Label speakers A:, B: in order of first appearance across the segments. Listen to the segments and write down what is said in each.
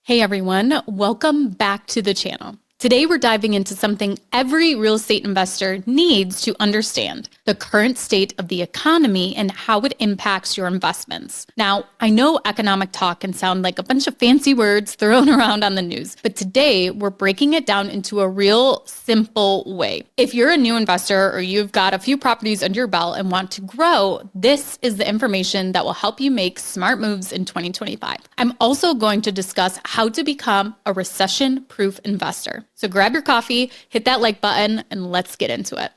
A: Hey everyone, welcome back to the channel. Today we're diving into something every real estate investor needs to understand: the current state of the economy and how it impacts your investments. Now, I know economic talk can sound like a bunch of fancy words thrown around on the news, but today we're breaking it down into a real simple way. If you're a new investor or you've got a few properties under your belt and want to grow, this is the information that will help you make smart moves in 2025. I'm also going to discuss how to become a recession-proof investor. So grab your coffee, hit that like button, and let's get into it.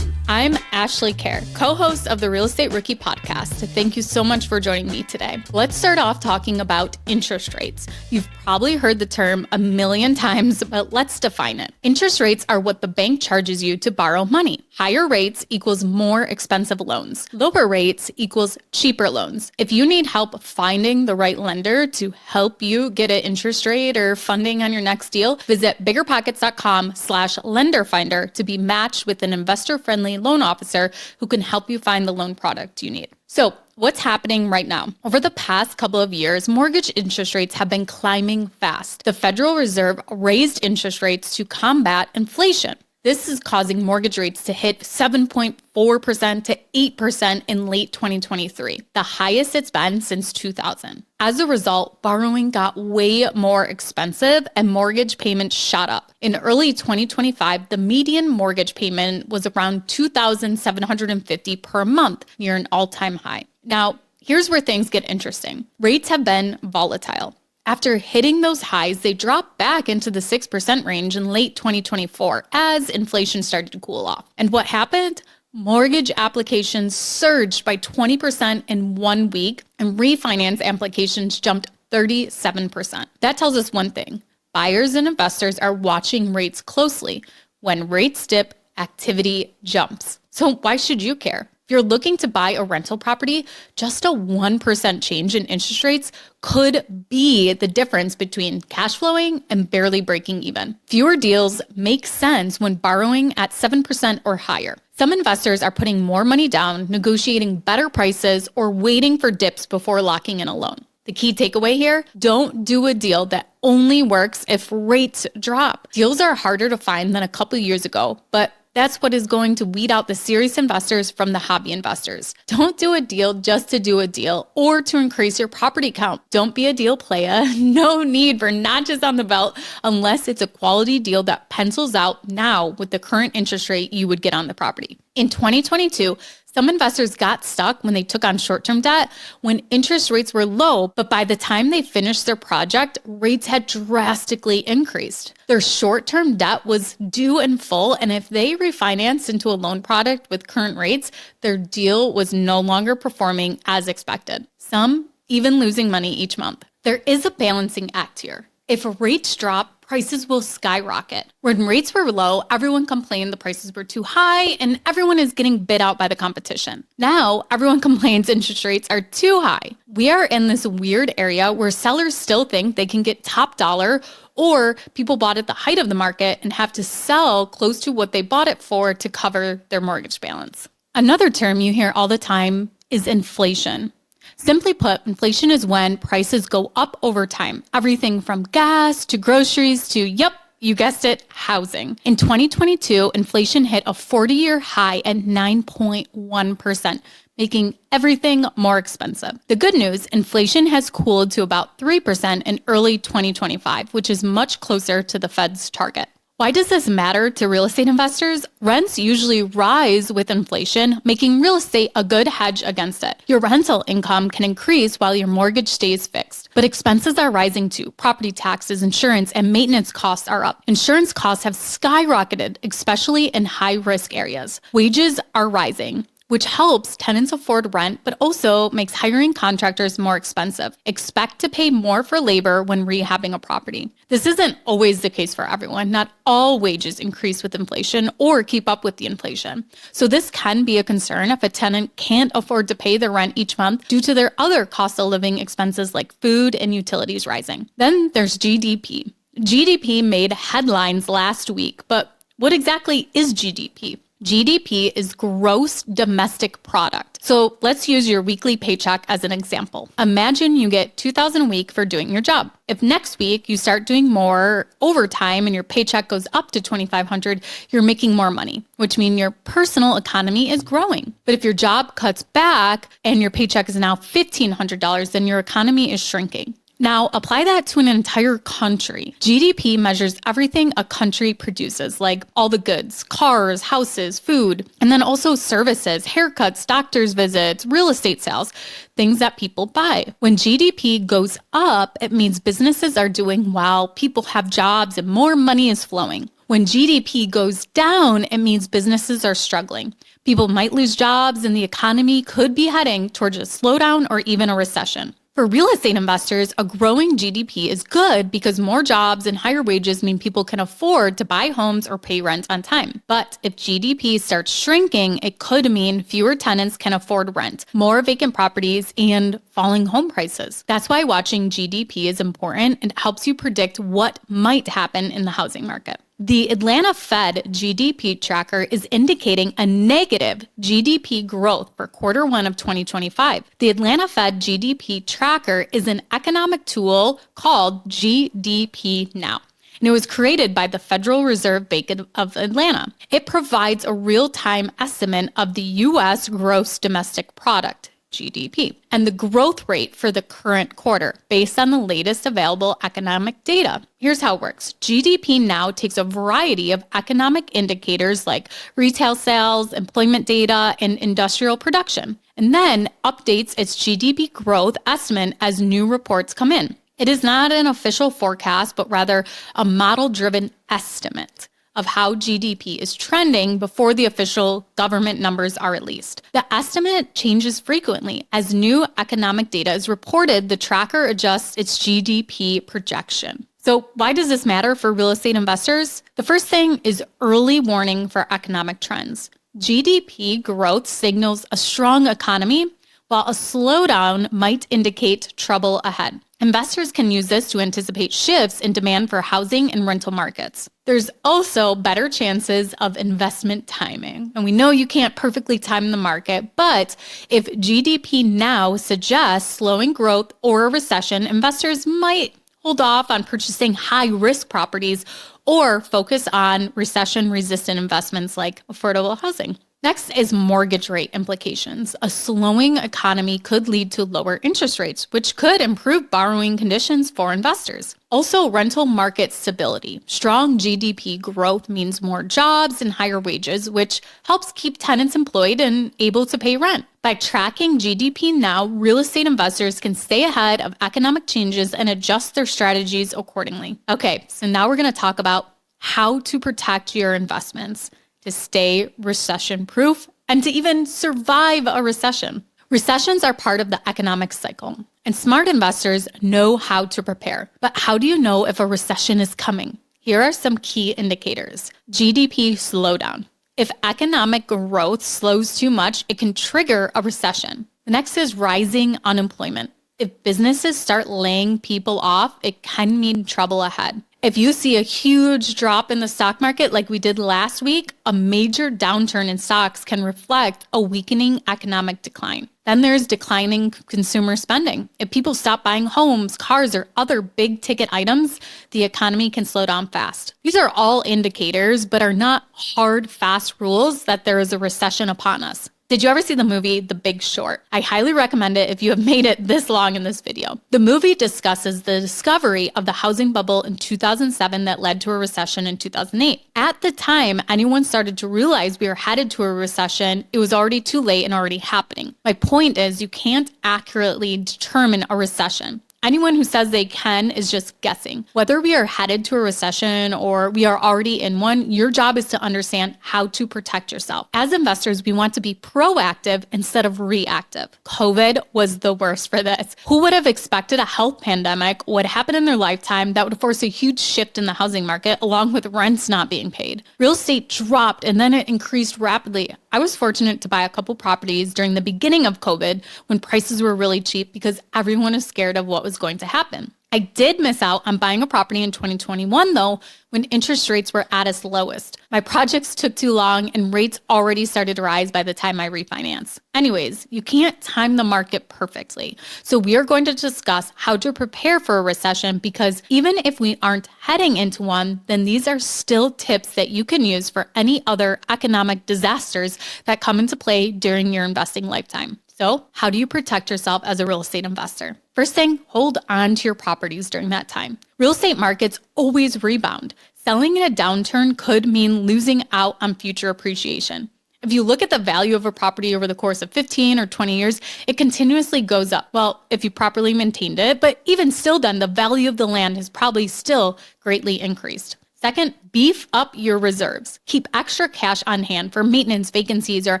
A: I'm Ashley Kerr, co-host of the Real Estate Rookie podcast. Thank you so much for joining me today. Let's start off talking about interest rates. You've probably heard the term a million times, but let's define it. Interest rates are what the bank charges you to borrow money. Higher rates equals more expensive loans. Lower rates equals cheaper loans. If you need help finding the right lender to help you get an interest rate or funding on your next deal, visit biggerpockets.com/lenderfinder to be matched with an investor-friendly loan officer who can help you find the loan product you need. So what's happening right now? Over the past couple of years, mortgage interest rates have been climbing fast. The Federal Reserve raised interest rates to combat inflation. This is causing mortgage rates to hit 7.4% to 8% in late 2023, the highest it's been since 2000. As a result, borrowing got way more expensive and mortgage payments shot up. In early 2025, the median mortgage payment was around $2,750 per month, near an all-time high. Now, here's where things get interesting. Rates have been volatile. After hitting those highs, they dropped back into the 6% range in late 2024 as inflation started to cool off. And what happened? Mortgage applications surged by 20% in 1 week, and refinance applications jumped 37%. That tells us one thing: buyers and investors are watching rates closely. When rates dip, activity jumps. So why should you care? If you're looking to buy a rental property, just a 1% change in interest rates could be the difference between cash flowing and barely breaking even. Fewer deals make sense when borrowing at 7% or higher. Some investors are putting more money down, negotiating better prices, or waiting for dips before locking in a loan. The key takeaway here: don't do a deal that only works if rates drop. Deals are harder to find than a couple years ago, but that's what is going to weed out the serious investors from the hobby investors. Don't do a deal just to do a deal or to increase your property count. Don't be a deal playa. No need for notches on the belt unless it's a quality deal that pencils out now with the current interest rate you would get on the property. In 2022, some investors got stuck when they took on short-term debt when interest rates were low, but by the time they finished their project, rates had drastically increased. Their short-term debt was due in full, and if they refinanced into a loan product with current rates, their deal was no longer performing as expected. Some even losing money each month. There is a balancing act here. If rates drop, prices will skyrocket. When rates were low, everyone complained the prices were too high and everyone is getting bid out by the competition. Now, everyone complains interest rates are too high. We are in this weird area where sellers still think they can get top dollar, or people bought at the height of the market and have to sell close to what they bought it for to cover their mortgage balance. Another term you hear all the time is inflation. Simply put, inflation is when prices go up over time. Everything from gas to groceries to, yep, you guessed it, housing. In 2022, inflation hit a 40-year high at 9.1%, making everything more expensive. The good news: inflation has cooled to about 3% in early 2025, which is much closer to the Fed's target. Why does this matter to real estate investors? Rents usually rise with inflation, making real estate a good hedge against it. Your rental income can increase while your mortgage stays fixed, but expenses are rising too. Property taxes, insurance, and maintenance costs are up. Insurance costs have skyrocketed, especially in high-risk areas. Wages are rising, which helps tenants afford rent, but also makes hiring contractors more expensive. Expect to pay more for labor when rehabbing a property. This isn't always the case for everyone. Not all wages increase with inflation or keep up with the inflation. So this can be a concern if a tenant can't afford to pay their rent each month due to their other cost of living expenses like food and utilities rising. Then there's GDP. GDP made headlines last week, but what exactly is GDP? GDP is gross domestic product. So let's use your weekly paycheck as an example. Imagine you get $2,000 a week for doing your job. If next week you start doing more overtime and your paycheck goes up to $2,500, you're making more money, which means your personal economy is growing. But if your job cuts back and your paycheck is now $1,500, then your economy is shrinking. Now, apply that to an entire country. GDP measures everything a country produces, like all the goods, cars, houses, food, and then also services, haircuts, doctor's visits, real estate sales, things that people buy. When GDP goes up, it means businesses are doing well, people have jobs, and more money is flowing. When GDP goes down, it means businesses are struggling. People might lose jobs, and the economy could be heading towards a slowdown or even a recession. For real estate investors, a growing GDP is good because more jobs and higher wages mean people can afford to buy homes or pay rent on time. But if GDP starts shrinking, it could mean fewer tenants can afford rent, more vacant properties, and falling home prices. That's why watching GDP is important and helps you predict what might happen in the housing market. The Atlanta Fed GDP tracker is indicating a negative GDP growth for Q1 of 2025. The Atlanta Fed GDP tracker is an economic tool called GDPNow. And it was created by the Federal Reserve Bank of Atlanta. It provides a real-time estimate of the U.S. gross domestic product, GDP, and the growth rate for the current quarter based on the latest available economic data. Here's how it works. GDPNow takes a variety of economic indicators like retail sales, employment data, and industrial production, and then updates its GDP growth estimate as new reports come in. It is not an official forecast, but rather a model-driven estimate of how GDP is trending before the official government numbers are released. The estimate changes frequently. As new economic data is reported, the tracker adjusts its GDP projection. So why does this matter for real estate investors? The first thing is early warning for economic trends. GDP growth signals a strong economy, while a slowdown might indicate trouble ahead. Investors can use this to anticipate shifts in demand for housing and rental markets. There's also better chances of investment timing. And we know you can't perfectly time the market, but if GDPNow suggests slowing growth or a recession, investors might hold off on purchasing high-risk properties or focus on recession-resistant investments like affordable housing. Next is mortgage rate implications. A slowing economy could lead to lower interest rates, which could improve borrowing conditions for investors. Also, rental market stability. Strong GDP growth means more jobs and higher wages, which helps keep tenants employed and able to pay rent. By tracking GDPNow, real estate investors can stay ahead of economic changes and adjust their strategies accordingly. Okay, so now we're going to talk about how to protect your investments to stay recession-proof and to even survive a recession. Recessions are part of the economic cycle, and smart investors know how to prepare. But how do you know if a recession is coming? Here are some key indicators. GDP slowdown. If economic growth slows too much, it can trigger a recession. The next is rising unemployment. If businesses start laying people off, it can mean trouble ahead. If you see a huge drop in the stock market like we did last week, a major downturn in stocks can reflect a weakening economic decline. Then there's declining consumer spending. If people stop buying homes, cars, or other big ticket items, the economy can slow down fast. These are all indicators, but are not hard, fast rules that there is a recession upon us. Did you ever see the movie The Big Short? I highly recommend it if you have made it this long in this video. The movie discusses the discovery of the housing bubble in 2007 that led to a recession in 2008. At the time anyone started to realize we were headed to a recession, it was already too late and already happening. My point is you can't accurately determine a recession. Anyone who says they can is just guessing. Whether we are headed to a recession or we are already in one, your job is to understand how to protect yourself. As investors, we want to be proactive instead of reactive. COVID was the worst for this. Who would have expected a health pandemic would happen in their lifetime that would force a huge shift in the housing market along with rents not being paid? Real estate dropped and then it increased rapidly. I was fortunate to buy a couple properties during the beginning of COVID when prices were really cheap because everyone is scared of what was going to happen. I did miss out on buying a property in 2021 though, when interest rates were at its lowest. My projects took too long and rates already started to rise by the time I refinance. Anyways, you can't time the market perfectly. So we are going to discuss how to prepare for a recession, because even if we aren't heading into one, then these are still tips that you can use for any other economic disasters that come into play during your investing lifetime. So how do you protect yourself as a real estate investor? First thing, hold on to your properties during that time. Real estate markets always rebound. Selling in a downturn could mean losing out on future appreciation. If you look at the value of a property over the course of 15 or 20 years, it continuously goes up. Well, if you properly maintained it, but even still then, the value of the land has probably still greatly increased. Second, beef up your reserves. Keep extra cash on hand for maintenance, vacancies, or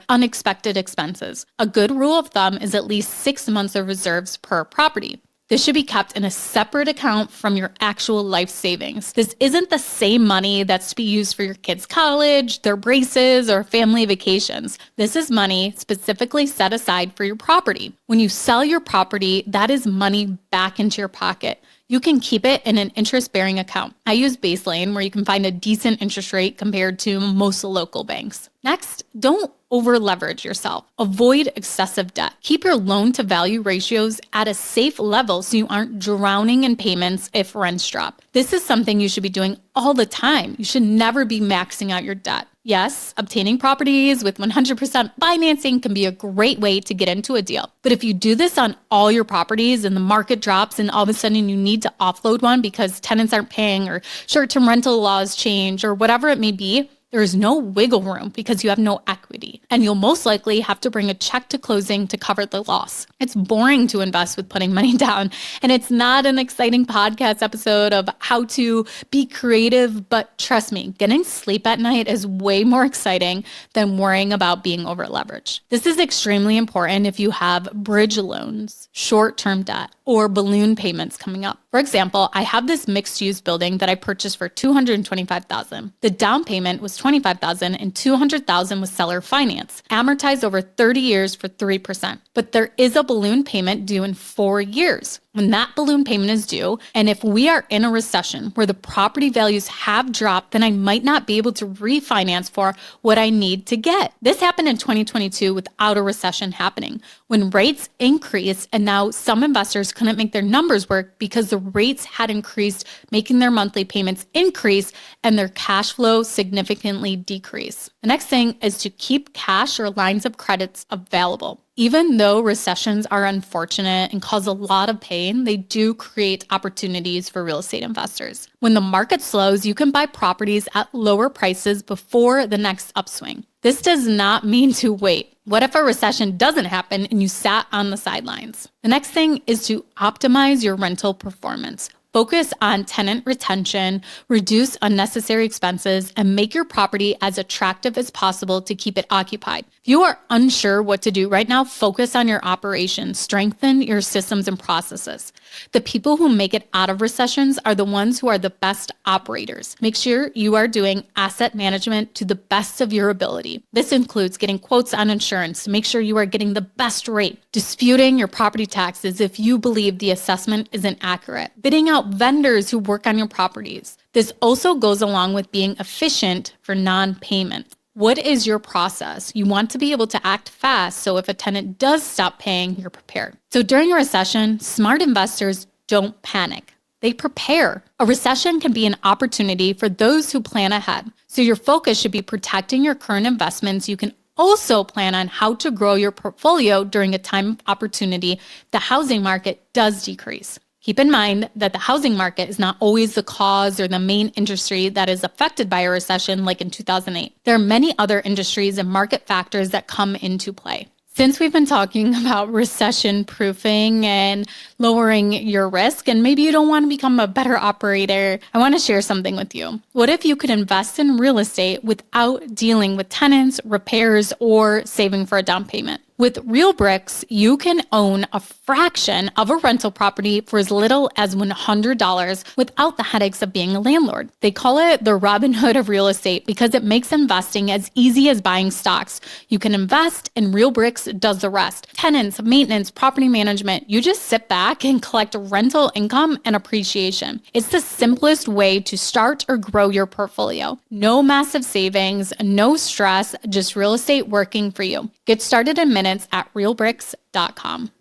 A: unexpected expenses. A good rule of thumb is at least 6 months of reserves per property. This should be kept in a separate account from your actual life savings. This isn't the same money that's to be used for your kids' college, their braces, or family vacations. This is money specifically set aside for your property. When you sell your property, that is money back into your pocket. You can keep it in an interest-bearing account. I use Baseline, where you can find a decent interest rate compared to most local banks. Next, don't over-leverage yourself. Avoid excessive debt. Keep your loan-to-value ratios at a safe level so you aren't drowning in payments if rents drop. This is something you should be doing all the time. You should never be maxing out your debt. Yes, obtaining properties with 100% financing can be a great way to get into a deal. But if you do this on all your properties and the market drops and all of a sudden you need to offload one because tenants aren't paying or short-term rental laws change or whatever it may be, there is no wiggle room because you have no equity, and you'll most likely have to bring a check to closing to cover the loss. It's boring to invest with putting money down, and it's not an exciting podcast episode of how to be creative, but trust me, getting sleep at night is way more exciting than worrying about being over leveraged. This is extremely important if you have bridge loans, short-term debt, or balloon payments coming up. For example, I have this mixed-use building that I purchased for $225,000. The down payment was $25,000 and $200,000 was seller finance, amortized over 30 years for 3%. But there is a balloon payment due in 4 years. When that balloon payment is due, and if we are in a recession where the property values have dropped, then I might not be able to refinance for what I need to get. This happened in 2022 without a recession happening, when rates increased and now some investors couldn't make their numbers work because the rates had increased, making their monthly payments increase and their cash flow significantly decrease. The next thing is to keep cash or lines of credits available. Even though recessions are unfortunate and cause a lot of pain, they do create opportunities for real estate investors. When the market slows, you can buy properties at lower prices before the next upswing. This does not mean to wait. What if a recession doesn't happen and you sat on the sidelines? The next thing is to optimize your rental performance. Focus on tenant retention, reduce unnecessary expenses, and make your property as attractive as possible to keep it occupied. If you are unsure what to do right now, focus on your operations, strengthen your systems and processes. The people who make it out of recessions are the ones who are the best operators. Make sure you are doing asset management to the best of your ability. This includes getting quotes on insurance to make sure you are getting the best rate, disputing your property taxes if you believe the assessment isn't accurate, bidding out vendors who work on your properties. This also goes along with being efficient for non-payment. What is your process? You want to be able to act fast, so if a tenant does stop paying, you're prepared. So during a recession, smart investors don't panic. They prepare. A recession can be an opportunity for those who plan ahead. So your focus should be protecting your current investments. You can also plan on how to grow your portfolio during a time of opportunity. The housing market does decrease. Keep in mind that the housing market is not always the cause or the main industry that is affected by a recession like in 2008. There are many other industries and market factors that come into play. Since we've been talking about recession-proofing and lowering your risk, and maybe you don't want to become a better operator, I want to share something with you. What if you could invest in real estate without dealing with tenants, repairs, or saving for a down payment? With Realbricks, you can own a fraction of a rental property for as little as $100 without the headaches of being a landlord. They call it the Robin Hood of real estate because it makes investing as easy as buying stocks. You can invest and Realbricks does the rest. Tenants, maintenance, property management, you just sit back and collect rental income and appreciation. It's the simplest way to start or grow your portfolio. No massive savings, no stress, just real estate working for you. Get started in minutes at realbricks.com.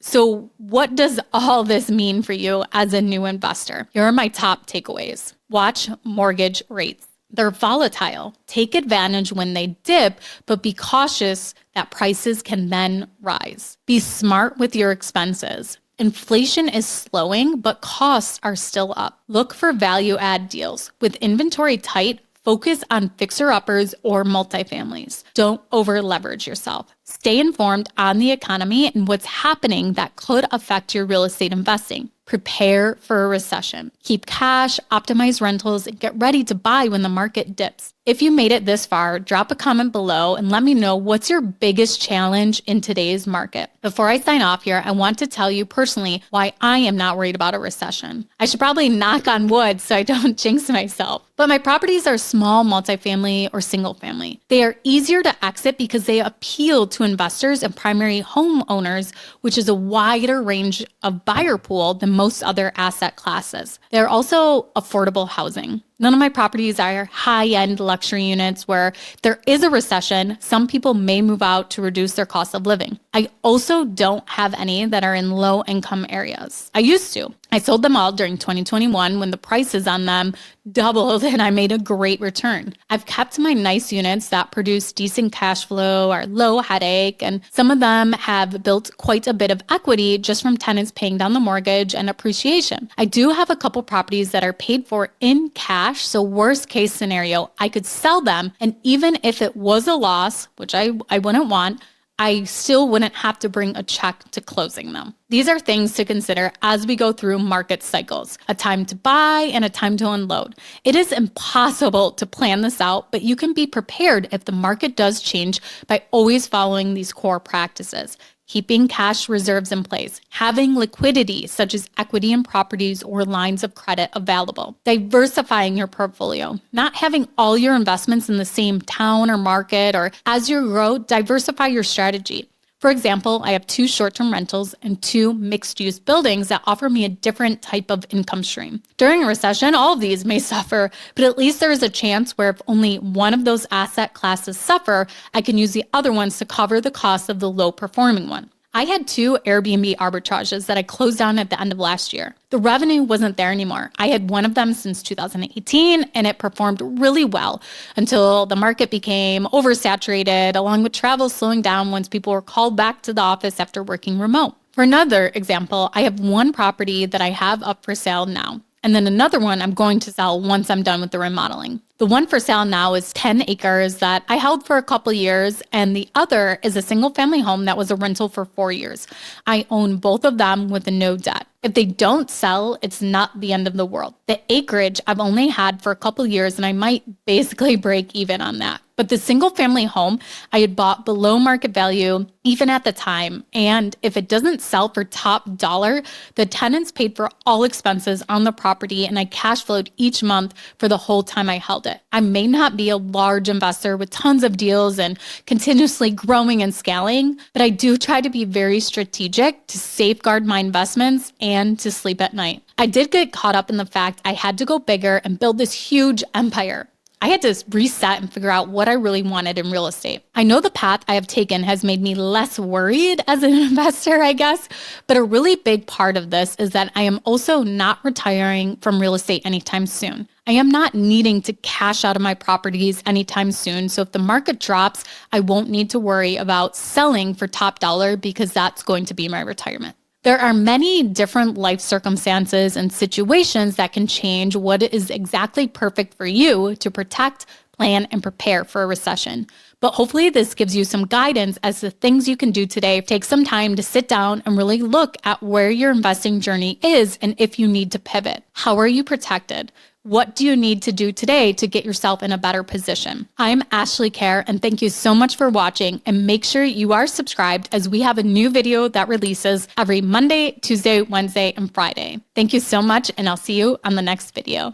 A: So what does all this mean for you as a new investor? Here are my top takeaways. Watch mortgage rates. They're volatile. Take advantage when they dip, but be cautious that prices can then rise. Be smart with your expenses. Inflation is slowing, but costs are still up. Look for value add deals. With inventory tight, focus on fixer-uppers or multifamilies. Don't over-leverage yourself. Stay informed on the economy and what's happening that could affect your real estate investing. Prepare for a recession. Keep cash, optimize rentals, and get ready to buy when the market dips. If you made it this far, drop a comment below and let me know what's your biggest challenge in today's market. Before I sign off here, I want to tell you personally why I am not worried about a recession. I should probably knock on wood so I don't jinx myself. But my properties are small multifamily or single family. They are easier to exit because they appeal to investors and primary homeowners, which is a wider range of buyer pool than most other asset classes. They're also affordable housing. None of my properties are high-end luxury units where if there is a recession, some people may move out to reduce their cost of living. I also don't have any that are in low-income areas. I used to. I sold them all during 2021 when the prices on them doubled and I made a great return. I've kept my nice units that produce decent cash flow, are low headache, and some of them have built quite a bit of equity just from tenants paying down the mortgage and appreciation. I do have a couple properties that are paid for in cash, so worst case scenario, I could sell them, and even if it was a loss, which I wouldn't want, I still wouldn't have to bring a check to closing them. These are things to consider as we go through market cycles, a time to buy and a time to unload. It is impossible to plan this out, but you can be prepared if the market does change by always following these core practices. Keeping cash reserves in place, having liquidity such as equity in properties or lines of credit available, diversifying your portfolio, not having all your investments in the same town or market, or as you grow, diversify your strategy. For example, I have 2 short-term rentals and 2 mixed-use buildings that offer me a different type of income stream. During a recession, all of these may suffer, but at least there is a chance where if only one of those asset classes suffer, I can use the other ones to cover the cost of the low-performing one. I had 2 Airbnb arbitrages that I closed down at the end of last year. The revenue wasn't there anymore. I had one of them since 2018 and it performed really well until the market became oversaturated, along with travel slowing down once people were called back to the office after working remote. For another example, I have one property that I have up for sale now, and then another one I'm going to sell once I'm done with the remodeling. The one for sale now is 10 acres that I held for a couple years, and the other is a single family home that was a rental for 4 years. I own both of them with no debt. If they don't sell, it's not the end of the world. The acreage I've only had for a couple years, and I might basically break even on that. But the single family home I had bought below market value even at the time. And if it doesn't sell for top dollar, the tenants paid for all expenses on the property and I cash flowed each month for the whole time I held it. I may not be a large investor with tons of deals and continuously growing and scaling, but I do try to be very strategic to safeguard my investments and to sleep at night. I did get caught up in the fact I had to go bigger and build this huge empire. I had to reset and figure out what I really wanted in real estate. I know the path I have taken has made me less worried as an investor, I guess, but a really big part of this is that I am also not retiring from real estate anytime soon. I am not needing to cash out of my properties anytime soon, so if the market drops, I won't need to worry about selling for top dollar because that's going to be my retirement. There are many different life circumstances and situations that can change what is exactly perfect for you to protect, plan, and prepare for a recession. But hopefully this gives you some guidance as to things you can do today. Take some time to sit down and really look at where your investing journey is and if you need to pivot. How are you protected? What do you need to do today to get yourself in a better position? I'm Ashley Kerr, and thank you so much for watching, and make sure you are subscribed as we have a new video that releases every Monday, Tuesday, Wednesday, and Friday. Thank you so much, and I'll see you on the next video.